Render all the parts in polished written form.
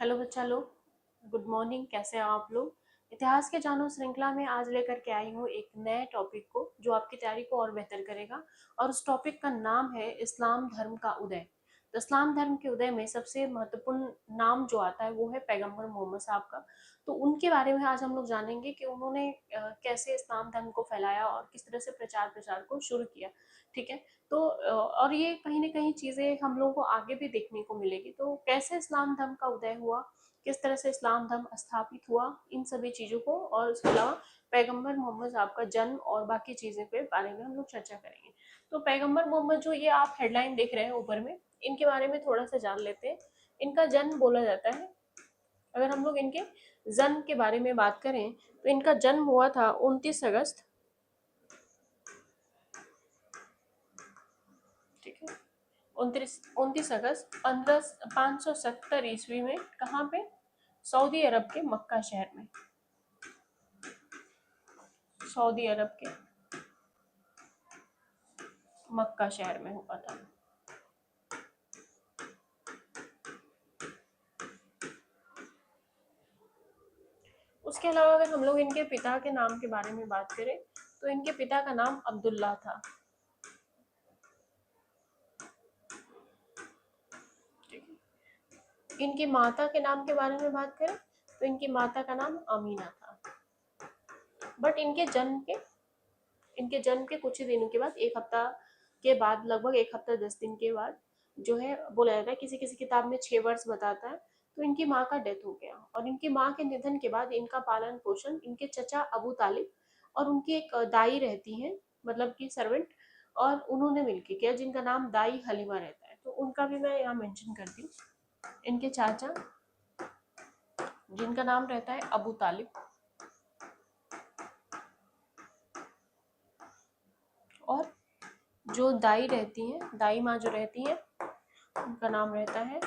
Hello बच्चा लोग, good morning. कैसे हैं आप लोग? इतिहास के जानो श्रृंखला में आज लेकर के आई हूँ एक नए टॉपिक को जो आपकी तैयारी को और बेहतर करेगा। और उस टॉपिक का नाम है इस्लाम धर्म का उदय। तो इस्लाम धर्म के उदय में सबसे महत्वपूर्ण नाम जो आता है वो है पैगंबर मोहम्मद साहब का। तो उनके बारे में आज हम लोग जानेंगे कि उन्होंने कैसे इस्लाम धर्म को फैलाया और किस तरह से प्रचार प्रसार को शुरू किया। ठीक है। तो और ये कहीं ना कहीं चीजें हम लोगों को आगे भी देखने को मिलेगी। तो कैसे इस्लाम धर्म का उदय हुआ, किस तरह से इस्लाम धर्म स्थापित हुआ, इन सभी चीजों को और उसके अलावा पैगंबर मोहम्मद साहब का जन्म और बाकी चीजें के बारे में हम लोग चर्चा करेंगे। तो पैगंबर मोहम्मद जो ये आप हेडलाइन देख रहे हैं ऊपर में, इनके बारे में थोड़ा सा जान लेते हैं। इनका जन्म बोला जाता है, अगर हम लोग इनके जन्म के बारे में बात करें तो इनका जन्म हुआ था 29 अगस्त। ठीक है, 29 अगस्त 570 ईस्वी में। कहाँ पे? सऊदी अरब के मक्का शहर में। सऊदी अरब के मक्का शहर में हुआ था। उसके अलावा अगर हम लोग इनके पिता के नाम के बारे में बात करें तो इनके पिता का नाम अब्दुल्ला था। ठीक है। इनकी माता के नाम के बारे में बात करें तो इनकी माता का नाम अमीना था। बट इनके जन्म के कुछ ही दिनों के बाद, एक हफ्ता के बाद, लगभग एक हफ्ता 10 दिन के बाद जो है, बोला जाता है किसी किसी किताब में 6 वर्ष बताता है, तो इनकी माँ का डेथ हो गया। और इनकी माँ के निधन के बाद इनका पालन पोषण इनके चचा अबू तालिब और उनकी एक दाई रहती हैं, मतलब कि सर्वेंट, और उन्होंने मिलकर किया, जिनका नाम दाई हलीमा रहता है। तो उनका भी मैं यहाँ मेंशन करती हूँ। इनके चाचा, जिनका नाम रहता है अबू तालिब, और जो दाई रहती हैं, दाई माँ जो रहती हैं, उनका नाम रहता है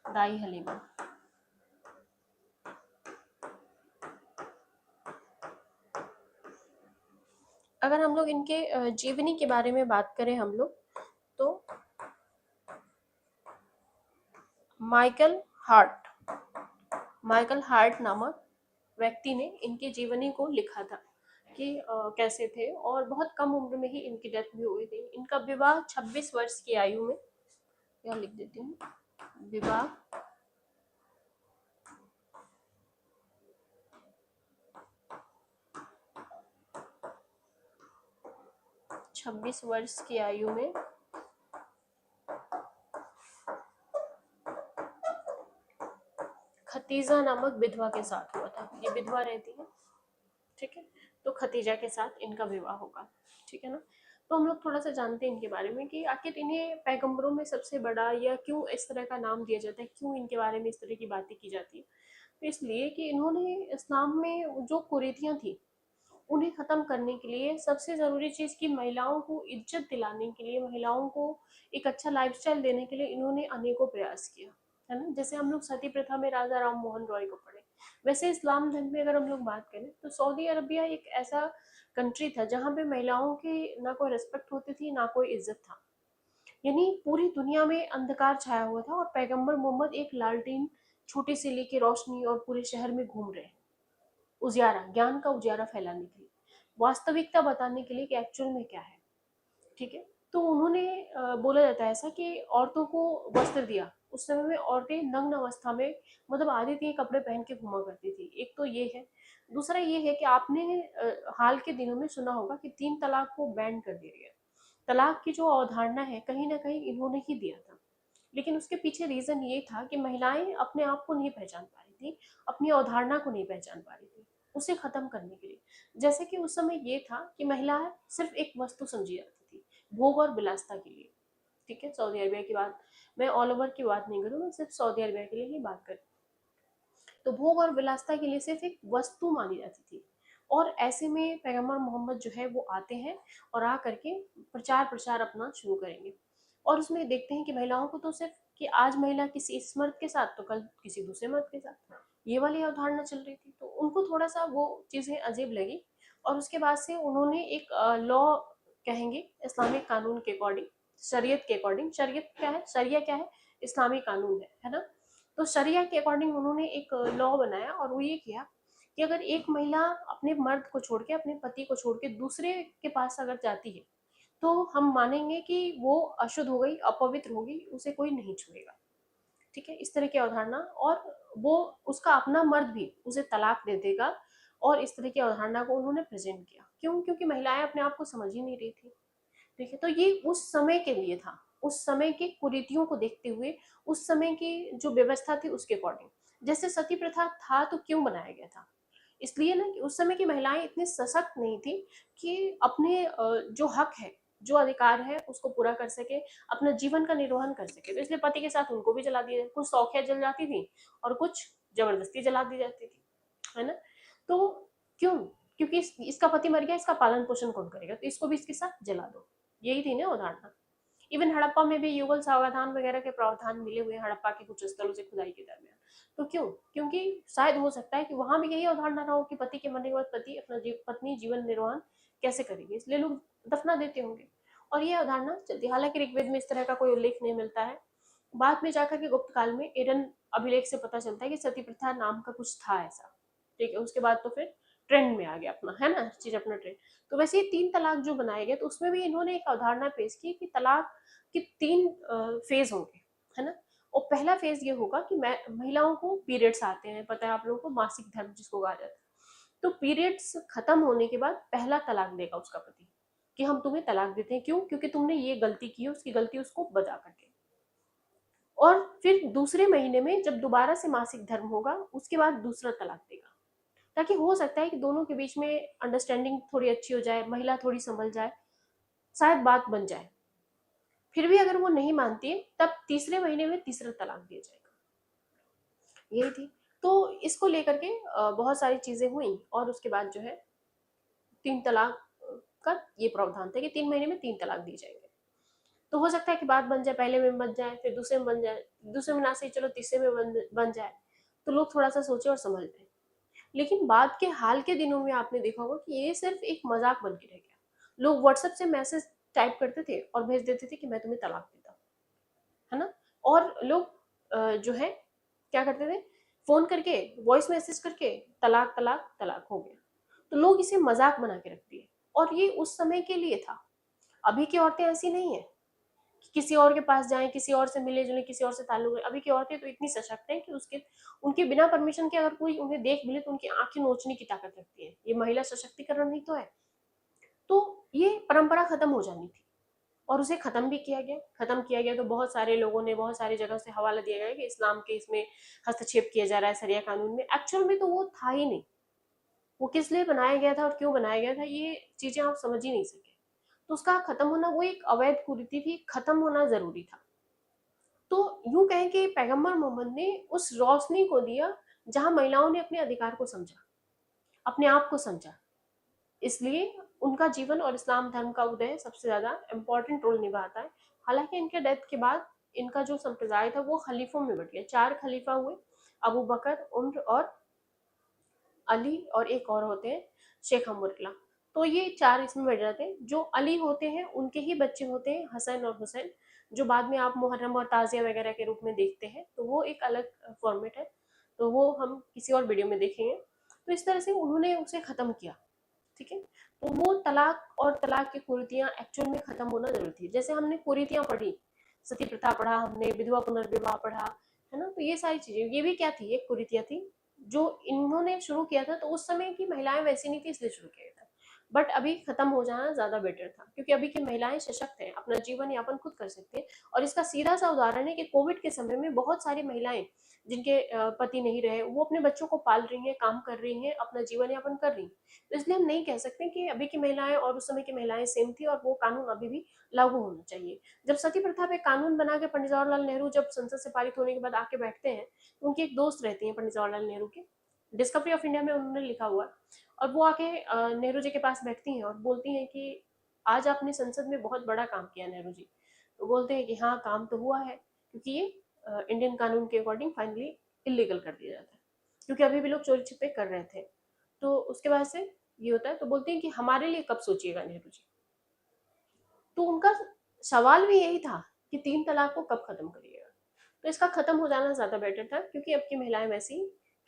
दाई हलीमा। अगर हम लोग इनके जीवनी के बारे में बात करें हम लोग, तो माइकल हार्ट माइकल हार्ट नामक व्यक्ति ने इनकी जीवनी को लिखा था कि कैसे थे, और बहुत कम उम्र में ही इनकी डेथ भी हुई थी। इनका विवाह 26 वर्ष की आयु में, यह लिख देती हूँ, विवाह 26 वर्ष की आयु में खतीजा नामक विधवा के साथ हुआ था। ये विधवा रहती है, ठीक है। तो खतीजा के साथ इनका विवाह होगा, ठीक है ना। तो हम लोग थोड़ा सा जानते हैं इनके बारे में कि आखिर इन्हें पैगंबरों में सबसे बड़ा या क्यों इस तरह का नाम दिया जाता है, क्यों इनके बारे में इस तरह की बातें की जाती है। तो इसलिए कि इन्होंने इस्लाम में जो कुरीतियां थी उन्हें खत्म करने के लिए, सबसे जरूरी चीज की महिलाओं को इज्जत दिलाने के लिए, महिलाओं को एक अच्छा लाइफस्टाइल देने के लिए इन्होंने अनेकों प्रयास किया, है ना। जैसे हम लोग सती प्रथा में राजा राम मोहन रॉय को पढ़े, वैसे इस्लाम धर्म में अगर हम लोग बात करें तो सऊदी अरबिया एक ऐसा कंट्री था जहाँ पे महिलाओं की ना कोई रिस्पेक्ट होती थी, ना कोई इज्जत था। यानी पूरी दुनिया में अंधकार छाया हुआ था, और पैगंबर मोहम्मद एक लालटीन छोटी सी लेके रोशनी और पूरे शहर में घूम रहे, उजियारा, ज्ञान का उजियारा फैलाने के लिए, वास्तविकता बताने के लिए कि एक्चुअल में क्या है। ठीक है। तो उन्होंने बोला जाता है ऐसा कि औरतों को वस्त्र दिया। उस समय में औरतें नग्न अवस्था में, मतलब आधी थी कपड़े पहन के घुमा करती थी। एक तो ये है। दूसरा ये है कि आपने हाल के दिनों में सुना होगा कि 3 तलाक को बैन कर दिया गया। तलाक की जो अवधारणा है कहीं ना कहीं इन्होंने ही दिया था, लेकिन उसके पीछे रीजन ये था कि महिलाएं अपने आप को नहीं पहचान पा रही थी, अपनी अवधारणा को नहीं पहचान पा रही थी, उसे खत्म करने के लिए। जैसे कि उस समय ये था कि महिला सिर्फ एक वस्तु समझी जाती थी, भोग और विलासता के लिए। ठीक है, सऊदी अरबिया की बात, मैं ऑल ओवर की बात नहीं करूँ, मैं सिर्फ सऊदी अरबिया के लिए ही बात करूँ। तो भोग और विलासता के लिए सिर्फ एक वस्तु मानी जाती थी। और ऐसे में पैगम्बर मोहम्मद जो है वो आते हैं और आ करके प्रचार प्रसार अपना शुरू करेंगे। और उसमें देखते हैं कि महिलाओं को तो सिर्फ कि आज महिला किसी इस मर्द के साथ तो कल किसी दूसरे मर्द के साथ, ये वाली अवधारणा चल रही थी। तो उनको थोड़ा सा वो चीज़ें अजीब लगी, और उसके बाद से उन्होंने एक लॉ, कहेंगे इस्लामिक कानून के अकॉर्डिंग, शरीयत के अकॉर्डिंग, शरीयत क्या है, शरिया क्या है, इस्लामी कानून है ना। तो शरिया के अकॉर्डिंग उन्होंने एक लॉ बनाया और वो ये किया कि अगर एक महिला अपने मर्द को छोड़ के, अपने पति को छोड़ के दूसरे के पास अगर जाती है तो हम मानेंगे कि वो अशुद्ध हो गई, अपवित्र हो गई, उसे कोई नहीं छुएगा। ठीक है, इस तरह की अवधारणा। और वो उसका अपना मर्द भी उसे तलाक दे देगा, और इस तरह की अवधारणा को उन्होंने प्रेजेंट किया। क्यों? क्योंकि महिलाएं अपने आप को समझ ही नहीं रही थी। ठीक है, तो ये उस समय के लिए था, उस समय की कुरीतियों को देखते हुए, उस समय की जो व्यवस्था थी उसके अकॉर्डिंग। जैसे सती प्रथा था तो क्यों बनाया गया था? इसलिए ना कि उस समय की महिलाएं इतनी सशक्त नहीं थी कि अपने जो हक है, जो अधिकार है उसको पूरा कर सके, अपना जीवन का निर्वहन कर सके। तो इसलिए पति के साथ उनको भी जला दिया, कुछ सौखिया जल जाती थी और कुछ जबरदस्ती जला दी जाती थी, है ना। तो क्यों? क्योंकि इसका पति मर गया, इसका पालन पोषण कौन करेगा, तो इसको भी इसके साथ जला दो। यही थी ना उदाहरण। इवन हड़प्पा में भी युगल सावधान वगैरह के प्रावधान मिले हुए हैं, हड़प्पा के कुछ स्थलों से खुदाई के दरमियान। तो क्यों? क्योंकि शायद हो सकता है कि वहां भी यही अवधारणा रहा हो कि पति के मरने के बाद पति अपना पत्नी जीवन निर्वाहन कैसे करेगी, इसलिए लोग दफना देते होंगे। और ये अवधारणा चलती, हालांकि ऋग्वेद में इस तरह का कोई उल्लेख नहीं मिलता है। बाद में जाकर के गुप्त काल में एरन अभिलेख से पता चलता है कि सती प्रथा नाम का कुछ था ऐसा। ठीक है, उसके बाद तो फिर ट्रेंड में आ गया अपना, है ना, चीज अपना ट्रेंड। तो वैसे ही 3 तलाक जो बनाए गए, तो उसमें भी इन्होंने एक अवधारणा पेश की कि तलाक के 3 फेज होंगे, है ना। और पहला फेज ये होगा कि महिलाओं को पीरियड्स आते हैं, पता है आप लोगों को, मासिक धर्म जिसको कहा जाता है। तो पीरियड्स खत्म होने के बाद पहला तलाक देगा उसका पति, कि हम तुम्हें तलाक देते हैं। क्यों? क्योंकि तुमने ये गलती की है, उसकी गलती उसको बता करके। और फिर दूसरे महीने में जब दोबारा से मासिक धर्म होगा, उसके बाद दूसरा तलाक देगा, ताकि हो सकता है कि दोनों के बीच में अंडरस्टैंडिंग थोड़ी अच्छी हो जाए, महिला थोड़ी संभल जाए, शायद बात बन जाए। फिर भी अगर वो नहीं मानती है, तब तीसरे महीने में तीसरा तलाक दिया जाएगा। यही थी। तो इसको लेकर के बहुत सारी चीजें हुई, और उसके बाद जो है 3 तलाक का ये प्रावधान था कि 3 महीने में 3 तलाक दिए जाएंगे। तो हो सकता है कि बात बन जाए, पहले में बन जाए, फिर दूसरे में बन जाए, दूसरे में ना सही चलो तीसरे में बन जाए, तो लोग थोड़ा सा सोचे और समझ लें। लेकिन बाद के हाल के दिनों में आपने देखा होगा कि ये सिर्फ एक मजाक बन के रह गया। लोग व्हाट्सएप से मैसेज टाइप करते थे और भेज देते थे कि मैं तुम्हें तलाक देता हूँ, है ना। और लोग जो है क्या करते थे, फोन करके, वॉइस मैसेज करके, तलाक तलाक तलाक हो गया। तो लोग इसे मजाक बना के रखती है, और ये उस समय के लिए था। अभी की औरतें ऐसी नहीं है कि किसी और के पास जाएं, किसी और से मिले जुले, किसी और से ताल्लुक है। अभी की औरतें तो इतनी सशक्त हैं कि उसके उनके बिना परमिशन के अगर कोई उन्हें देख मिले तो उनकी आंखें नोचने की ताकत रखती है। ये महिला सशक्तिकरण ही तो है। तो ये परंपरा खत्म हो जानी थी, और उसे खत्म भी किया गया। खत्म किया गया तो बहुत सारे लोगों ने, बहुत सारी जगह से हवाला दिया गया कि इस्लाम के इसमें हस्तक्षेप किया जा रहा है शरिया कानून में। एक्चुअल में तो वो था ही नहीं। वो किस लिए बनाया गया था और क्यों बनाया गया था, ये चीजें आप समझ ही नहीं सके। तो उसका खत्म होना, वो एक अवैध कुरीति थी, खत्म होना जरूरी था। तो यूं कहें कि पैगंबर मोहम्मद ने उस रोशनी को दिया जहां महिलाओं ने अपने अधिकार को समझा, अपने आप को समझा। इसलिए उनका जीवन और इस्लाम धर्म का उदय सबसे ज्यादा इम्पोर्टेंट रोल निभाता है। हालांकि इनके डेथ के बाद इनका जो संप्रदाय था वो खलीफों में बट गया। 4 खलीफा हुए, अबू बकर, उम्र और अली, और एक और होते हैं शेख अमरुल्ला। तो ये 4 इसमें बैठ जाते हैं। जो अली होते हैं उनके ही बच्चे होते हैं हसन और हुसैन, जो बाद में आप मुहर्रम और ताजिया वगैरह के रूप में देखते हैं। तो वो एक अलग फॉर्मेट है, तो वो हम किसी और वीडियो में देखेंगे। तो इस तरह से उन्होंने उसे खत्म किया। ठीक है, तो वो तलाक और तलाक की कुरीतियां एक्चुअल में खत्म होना जरूरी थी। जैसे हमने कुरीतियां पढ़ी, सती प्रथा पढ़ा हमने, विधवा पुनर्विवाह पढ़ा, है ना। तो ये सारी चीजें, ये भी क्या थी, एक कुरीतियां थी जो इन्होंने शुरू किया था। तो उस समय की महिलाएं वैसी नहीं थी, इसलिए शुरू किया था। बट अभी खत्म हो जाना ज्यादा बेटर था, क्योंकि अभी की महिलाएं सशक्त हैं, अपना जीवन यापन खुद कर सकते हैं। और इसका सीधा सा उदाहरण है कि कोविड के समय में बहुत सारी महिलाएं जिनके पति नहीं रहे, वो अपने बच्चों को पाल रही हैं, काम कर रही हैं, अपना जीवन यापन कर रही हैं। तो इसलिए हम नहीं कह सकते कि अभी की महिलाएं और उस समय की महिलाएं सेम थी, और वो कानून अभी भी लागू होना चाहिए। जब सती प्रथा पे कानून बना के पंडित जवाहरलाल नेहरू जब संसद से पारित होने के बाद आके बैठते हैं, तो उनकी एक दोस्त रहती है पंडित जवाहरलाल नेहरू की, डिस्कवरी ऑफ इंडिया में उन्होंने लिखा हुआ है। और वो आके नेहरू जी के पास बैठती हैं और बोलती हैं कि आज आपने संसद में बहुत बड़ा काम किया नेहरू जी। तो बोलते हैं कि हाँ, काम तो हुआ है, क्योंकि ये इंडियन कानून के अकॉर्डिंग फाइनली इलीगल कर दिया जाता है, क्योंकि अभी भी लोग चोरी छिपे कर रहे थे। तो उसके बाद से ये होता है। तो बोलते हैं कि हमारे लिए कब सोचिएगा नेहरू जी। तो उनका सवाल भी यही था कि 3 तलाक को कब खत्म करिएगा। तो इसका खत्म हो जाना ज़्यादा बेटर था, क्योंकि अब की महिलाएं वैसी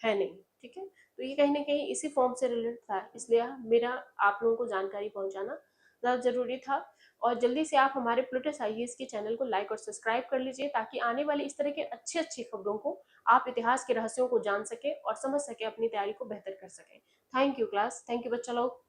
है नहीं। ठीक है, तो ये कहीं ना कहीं इसी फॉर्म से रिलेटेड था, इसलिए मेरा आप लोगों को जानकारी पहुंचाना ज़्यादा जरूरी था। और जल्दी से आप हमारे प्लूटस आईएएस के चैनल को लाइक और सब्सक्राइब कर लीजिए, ताकि आने वाली इस तरह के अच्छी अच्छी खबरों को, आप इतिहास के रहस्यों को जान सके और समझ सके, अपनी तैयारी को बेहतर कर सकें। Thank you class, thank you बच्चा लोग।